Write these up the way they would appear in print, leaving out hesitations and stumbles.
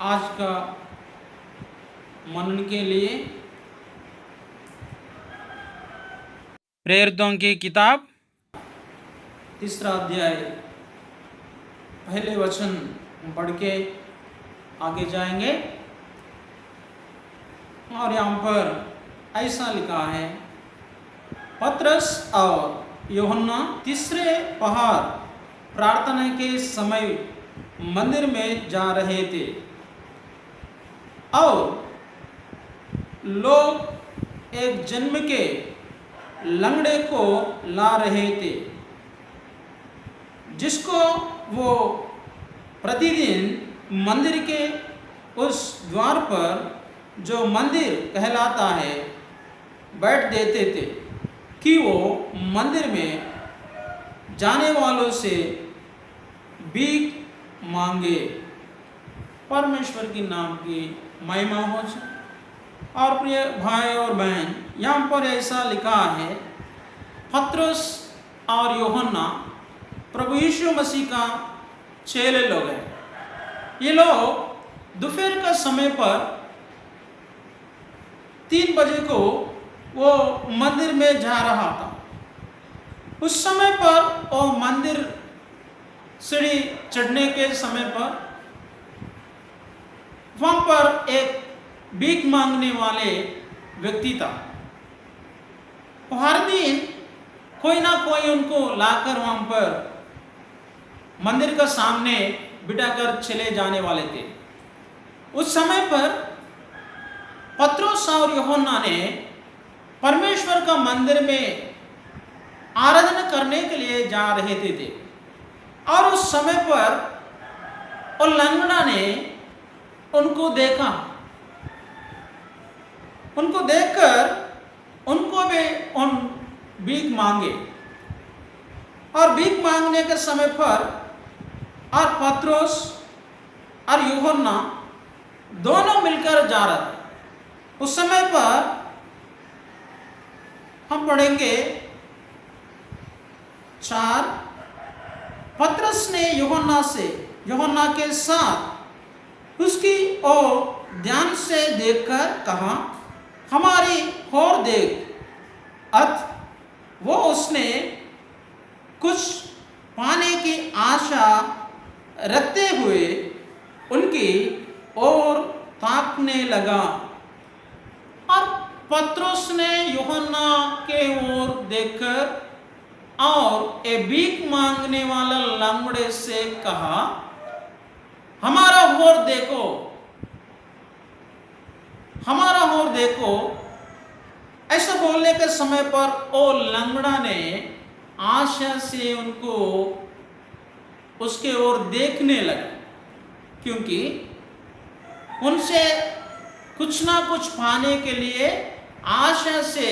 आज का मनन के लिए प्रेरितों की किताब 3 अध्याय पहले वचन पढ़ के आगे जाएंगे। और यहाँ पर ऐसा लिखा है, पतरस और यूहन्ना तीसरे पहर प्रार्थना के समय मंदिर में जा रहे थे और लोग एक जन्म के लंगड़े को ला रहे थे, जिसको वो प्रतिदिन मंदिर के उस द्वार पर, जो मंदिर कहलाता है, बैठ देते थे कि वो मंदिर में जाने वालों से भीख मांगे। परमेश्वर की नाम की महिमा हो। और प्रिय भाई और बहन, यहाँ पर ऐसा लिखा है, पतरस और यूहन्ना प्रभु यीशु मसीह का चेले लोग हैं। ये लोग दोपहर का समय पर 3 बजे को वो मंदिर में जा रहा था। उस समय पर वो मंदिर सीढ़ी चढ़ने के समय पर वहां पर एक भीख मांगने वाले व्यक्ति था। हर दिन कोई ना कोई उनको लाकर वहां पर मंदिर का सामने बिठाकर चले जाने वाले थे। उस समय पर पतरस और यूहन्ना ने परमेश्वर का मंदिर में आराधना करने के लिए जा रहे थे। और उस समय पर उन लंगड़ा ने उनको देखा। उनको देखकर उनको भी उन भीख मांगे। और भीख मांगने के समय पर और पतरस और यूहन्ना दोनों मिलकर जा रहे थे। उस समय पर हम पढ़ेंगे 4, पतरस ने यूहन्ना के साथ उसकी ओर ध्यान से देखकर कहा, हमारी ओर देख। वो उसने कुछ पाने की आशा रखते हुए उनकी ओर ताकने लगा। और पतरस ने यूहन्ना के ओर देखकर और एक भीख मांगने वाला लंगड़े से कहा, हमारा ओर देखो, हमारा ओर देखो। ऐसा बोलने के समय पर ओ लंगड़ा ने आशा से उनको उसके ओर देखने लगा, क्योंकि उनसे कुछ ना कुछ पाने के लिए आशा से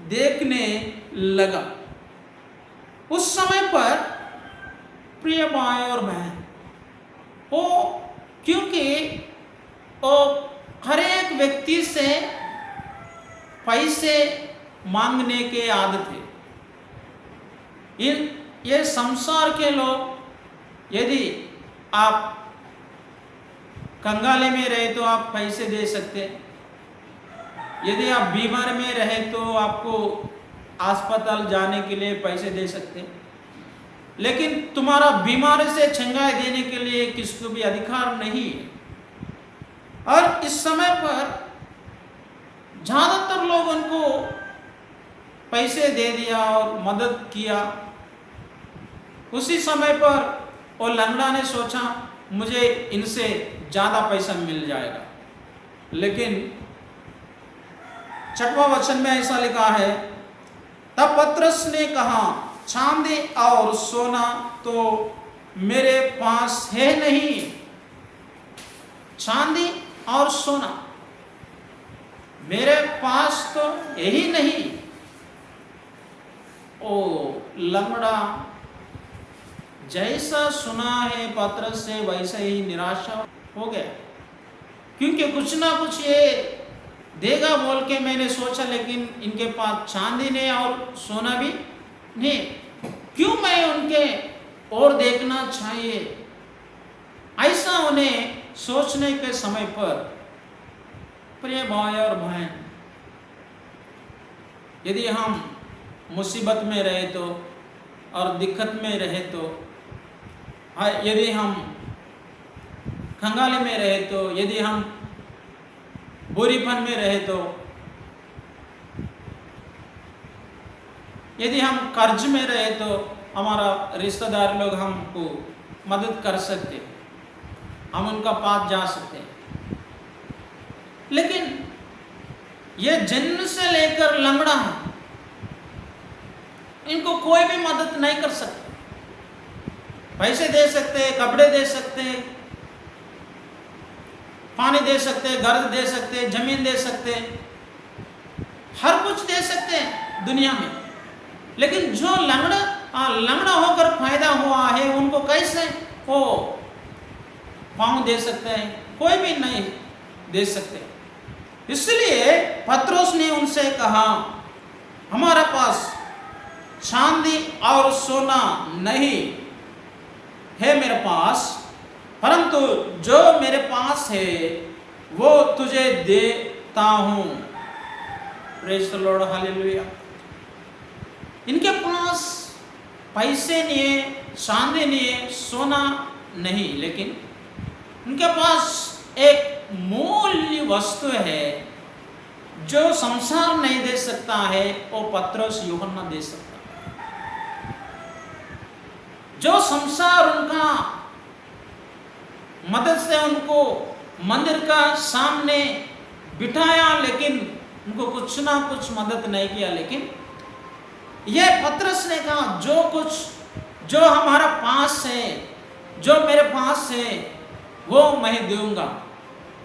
देखने लगा। उस समय पर प्रिय भाई और बहन, वो क्योंकि वो हर एक व्यक्ति से पैसे मांगने के आदत है। ये संसार के लोग, यदि आप कंगाली में रहे तो आप पैसे दे सकते, यदि आप बीमार में रहे तो आपको अस्पताल जाने के लिए पैसे दे सकते, लेकिन तुम्हारा बीमारी से छंगाई देने के लिए किसको भी अधिकार नहीं है। और इस समय पर ज़्यादातर लोग उनको पैसे दे दिया और मदद किया। उसी समय पर वो लंगड़ा ने सोचा, मुझे इनसे ज़्यादा पैसा मिल जाएगा। लेकिन 6वां वचन में ऐसा लिखा है, तब पतरस ने कहा, चांदी और सोना तो मेरे पास है नहीं। चांदी और सोना मेरे पास तो यही नहीं। ओ लंगड़ा जैसा सुना है पतरस से, वैसा ही निराशा हो गया, क्योंकि कुछ ना कुछ ये देगा बोल के मैंने सोचा, लेकिन इनके पास चांदी नहीं और सोना भी नहीं। क्यों मैं उनके और देखना चाहिए? ऐसा उन्हें सोचने के समय पर प्रिय भाई और बहन, यदि हम मुसीबत में रहे तो और दिक्कत में रहे तो, यदि हम कंगाली में रहे तो, यदि हम बुरीपन में रहे तो, यदि हम कर्ज में रहे तो हमारा रिश्तेदार लोग हमको मदद कर सकते, हम उनका पास जा सकते। लेकिन ये जन्म से लेकर लंगड़ा है, इनको कोई भी मदद नहीं कर सकता। पैसे दे सकते, कपड़े दे सकते, पानी दे सकते, घर दे सकते, जमीन दे सकते, हर कुछ दे सकते हैं दुनिया में। लेकिन जो लंगड़ा होकर पैदा हुआ है, उनको कैसे वो पाँव दे सकते हैं? कोई भी नहीं दे सकते। इसलिए पत्रोस ने उनसे कहा, हमारा पास चांदी और सोना नहीं है मेरे पास, परंतु जो मेरे पास है वो तुझे देता हूँ। Praise the Lord, hallelujah. इनके पास पैसे नहीं है, चांदी नहीं है, सोना नहीं, लेकिन उनके पास एक मूल्य वस्तु है जो संसार नहीं दे सकता है, वो पत्रोस यूहन्ना दे सकता है। जो संसार उनका मदद से उनको मंदिर का सामने बिठाया, लेकिन उनको कुछ ना कुछ मदद नहीं किया। लेकिन यह पत्रोस ने कहा, जो कुछ जो हमारा पास है, जो मेरे पास है, वो मैं दूंगा।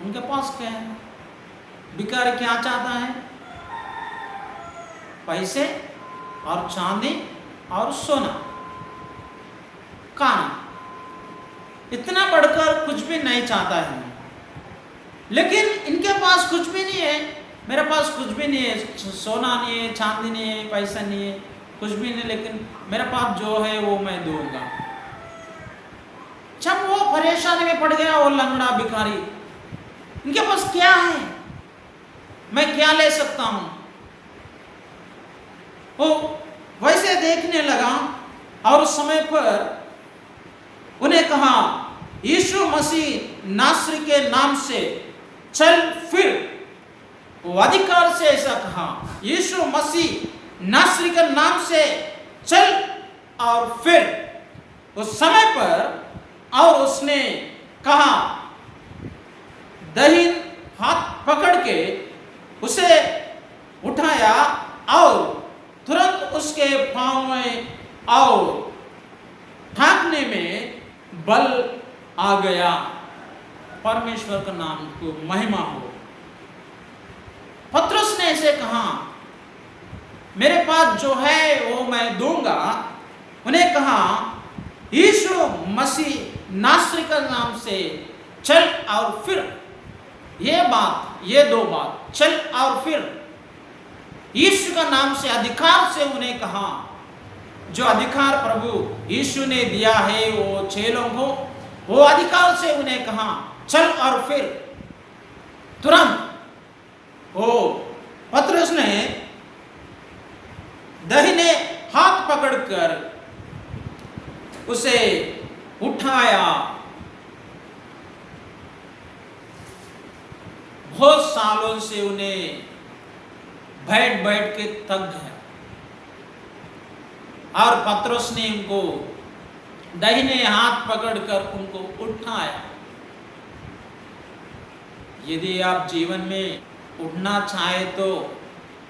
उनके पास क्या है? भिखारी क्या चाहता है? पैसे और चांदी और सोना, खाना, इतना बढ़कर कुछ भी नहीं चाहता है। लेकिन इनके पास कुछ भी नहीं है, मेरे पास कुछ भी नहीं है, सोना नहीं है, चांदी नहीं है, पैसा नहीं है, कुछ भी नहीं, लेकिन मेरे पास जो है वो मैं दूंगा। जब वो परेशानी में पड़ गया, वो लंगड़ा भिखारी, इनके पास क्या है, मैं क्या ले सकता हूं? वो वैसे देखने लगा और उस समय पर उन्हें कहा, यीशु मसीह नासरी के नाम से चल फिर। वो अधिकार से ऐसा कहा, यीशु मसीह नासरी के नाम से चल और फिर। उस समय पर और उसने कहा, दाहिने हाथ पकड़ के उसे उठाया और तुरंत उसके पांव में और ठाकने में बल आ गया। परमेश्वर का नाम को महिमा हो। पत्रोस ने ऐसे कहा, मेरे पास जो है वो मैं दूंगा। उन्हें कहा, यीशु मसीह नासरी का नाम से चल और फिर। ये दो बात, चल और फिर। यीशु का नाम से अधिकार से उन्हें कहा, जो अधिकार प्रभु यीशु ने दिया है वो चेलों को, वो अधिकार से उन्हें कहा, चल और फिर। तुरंत वो पत्रोस ने दाहिने हाथ पकड़कर उसे उठाया। बहुत सालों से उन्हें बैठ बैठ के थक गया और पत्रोस ने उनको दाहिने हाथ पकड़कर उनको उठाया। यदि आप जीवन में उठना चाहे तो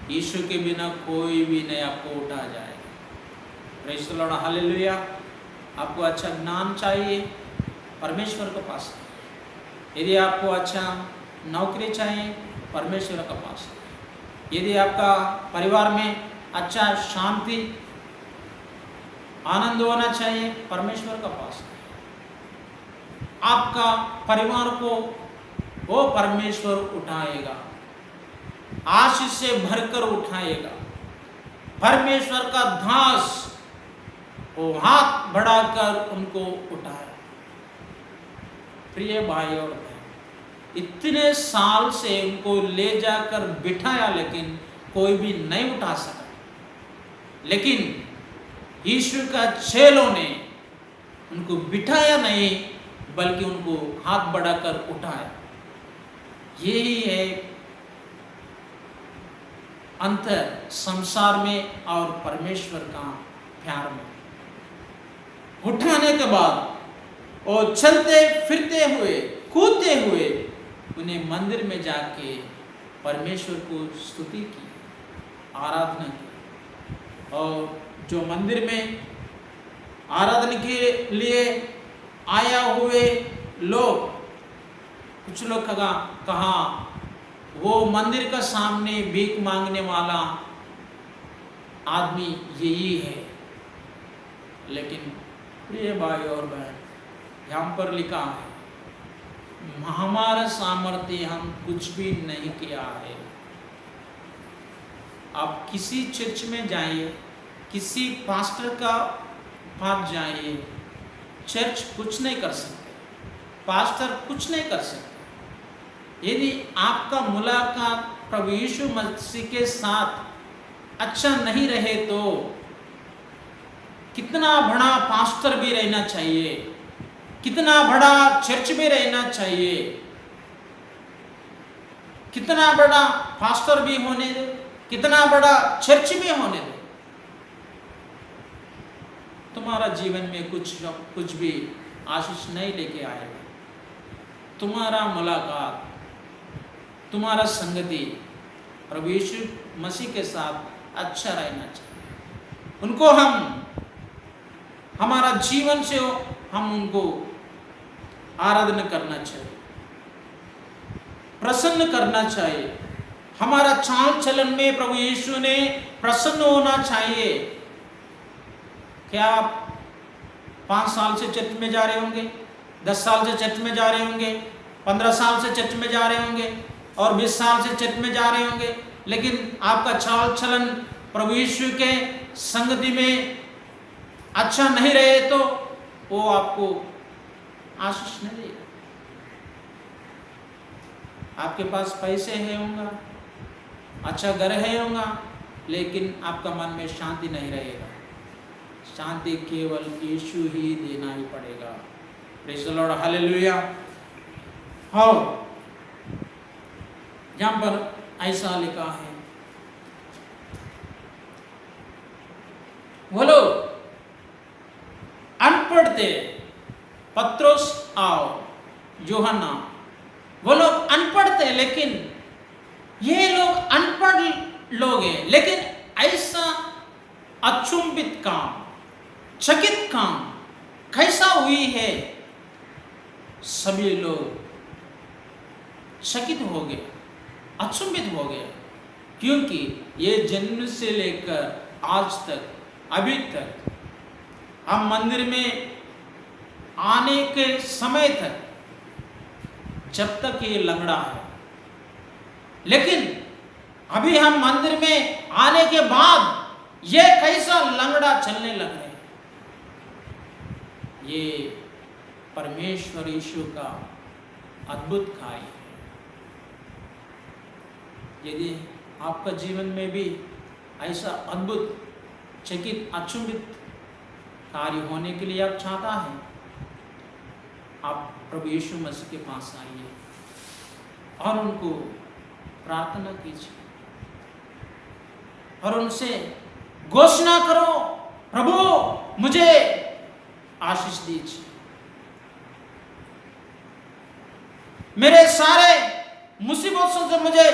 यीशु के बिना कोई भी नहीं आपको उठा जाएगा। Praise the Lord, hallelujah. आपको अच्छा ज्ञान चाहिए, परमेश्वर के पास। यदि आपको अच्छा नौकरी चाहिए, परमेश्वर के पास। यदि आपका परिवार में अच्छा शांति आनंद होना चाहिए, परमेश्वर का पास। आपका परिवार को वो परमेश्वर उठाएगा, आशीष से भरकर उठाएगा। परमेश्वर का दास वो हाथ बढ़ाकर उनको उठाए। प्रिय भाई और बहन, इतने साल से उनको ले जाकर बिठाया, लेकिन कोई भी नहीं उठा सका। लेकिन यीशु का चेलों ने उनको बिठाया नहीं, बल्कि उनको हाथ बढ़ाकर उठाया। यही है अंतर संसार में और परमेश्वर का प्यार में। उठाने के बाद और चलते फिरते हुए, कूदते हुए उन्हें मंदिर में जाके परमेश्वर को स्तुति की, आराधना की। और जो मंदिर में आराधना के लिए आया हुए लोग, कुछ लोग कहा वो मंदिर का सामने भीख मांगने वाला आदमी यही है। लेकिन प्रिय भाई और बहन, यहाँ पर लिखा है हमारा सामर्थ्य हम कुछ भी नहीं किया है। आप किसी चर्च में जाइए, किसी पास्टर का पास जाइए, चर्च कुछ नहीं कर सकते, पास्टर कुछ नहीं कर सकते। यदि आपका मुलाकात प्रभु यीशु मसीह के साथ अच्छा नहीं रहे तो कितना बड़ा पास्टर भी रहना चाहिए, कितना बड़ा चर्च भी रहना चाहिए, कितना बड़ा पास्टर भी होने दे, कितना बड़ा चर्च भी होने दे, तुम्हारा जीवन में कुछ भी आशीष नहीं लेके आएगा। तुम्हारा मुलाकात, तुम्हारा संगति प्रभु यीशु मसीह के साथ अच्छा रहना चाहिए। उनको हमारा जीवन से हम उनको आराधना करना चाहिए, प्रसन्न करना चाहिए। हमारा चाल चलन में प्रभु यीशु ने प्रसन्न होना चाहिए। क्या आप 5 साल से चर्च में जा रहे होंगे, 10 साल से चर्च में जा रहे होंगे, 15 साल से चर्च में जा रहे होंगे और 20 साल से चर्च में जा रहे होंगे, लेकिन आपका चाल चलन प्रभु यीशु के संगति में अच्छा नहीं रहे तो वो आपको आशीष नहीं देगा। आपके पास पैसे है होगा, अच्छा घर है होगा, लेकिन आपका मन में शांति नहीं रहेगा। शांति केवल यीशु ही देना ही पड़ेगा। Praise the Lord, hallelujah. हाँ, यहाँ पर ऐसा लिखा है, वो लोग अनपढ़ थे, पत्रोस और यूहन्ना, वो लोग अनपढ़ थे, लेकिन ये लोग अनपढ़ लोग हैं, लेकिन ऐसा अचंभित काम, चकित काम कैसा हुई है, सभी लोग चकित हो गए, अचंभित हो गए, क्योंकि ये जन्म से लेकर आज तक, अभी तक हम मंदिर में आने के समय तक, जब तक ये लंगड़ा है, लेकिन अभी हम मंदिर में आने के बाद ये कैसा लंगड़ा चलने लग रहे हैं। ये परमेश्वर यीशु का अद्भुत कार्य है। यदि आपका जीवन में भी ऐसा अद्भुत, चकित, अचंभित कार्य होने के लिए आप चाहता है, आप प्रभु यीशु मसीह के पास आइए और उनको प्रार्थना कीजिए और उनसे घोषणा करो, प्रभु मुझे आशीष दीजिए, मेरे सारे मुसीबतों से मुझे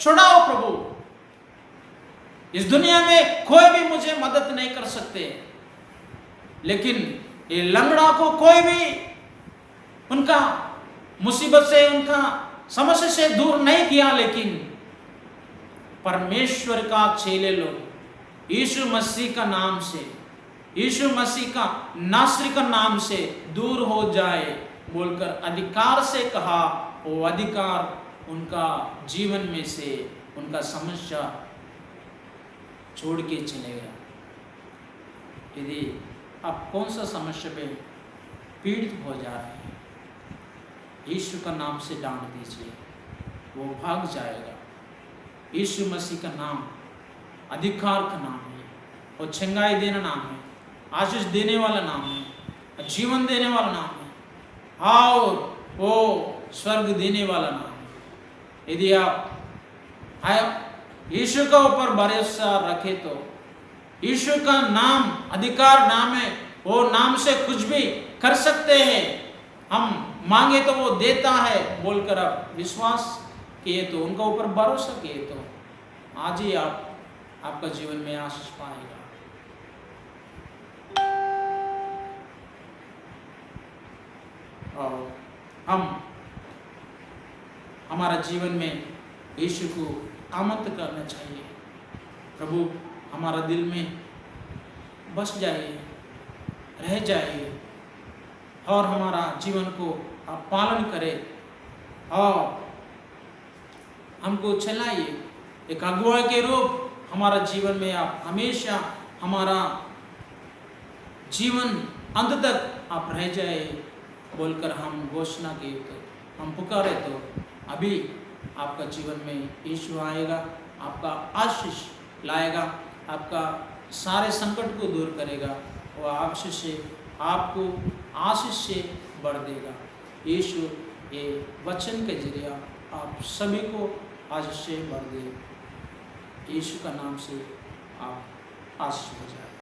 छुड़ाओ प्रभु। इस दुनिया में कोई भी मुझे मदद नहीं कर सकते, लेकिन ये लंगड़ा को कोई भी उनका मुसीबत से, उनका समस्या से दूर नहीं किया, लेकिन परमेश्वर का चेले लोग यीशु मसीह का नाम से, यीशु मसीह का नासरी का नाम से दूर हो जाए बोलकर अधिकार से कहा, वो अधिकार उनका जीवन में से उनका समस्या छोड़ के चले गया। यदि आप कौन सा समस्या पे पीड़ित हो जा रहे हैं, यीशु का नाम से डांट दीजिए, वो भाग जाएगा। यीशु मसीह का नाम अधिकार का नाम है, वो चंगाई देना नाम है, आशीष देने वाला नाम है, जीवन देने वाला नाम है, और वो स्वर्ग देने वाला नाम है। यदि आप यीशु के ऊपर भरोसा रखे तो यीशु का नाम अधिकार नाम है, वो नाम से कुछ भी कर सकते हैं। हम मांगे तो वो देता है बोलकर आप विश्वास किए तो, उनका ऊपर भरोसा किए तो आज ही आपका जीवन में आशीष पाएगा। और हमारा जीवन में यीशु को आमंत्रित करना चाहिए। प्रभु हमारा दिल में बस जाइए, रह जाइए, और हमारा जीवन को आप पालन करें और हमको चलाइए। एक अगुआ के रूप हमारा जीवन में आप हमेशा हमारा जीवन अंत तक आप रह जाए बोलकर हम घोषणा किए तो, हम पुकारे तो अभी आपका जीवन में यीशु आएगा, आपका आशीष लाएगा, आपका सारे संकट को दूर करेगा, वह आपको आशीष से बढ़ देगा। यीशु ये वचन के जरिए आप सभी को आशीष से भर दे। यीशु का नाम से आप आशीष हो जाए।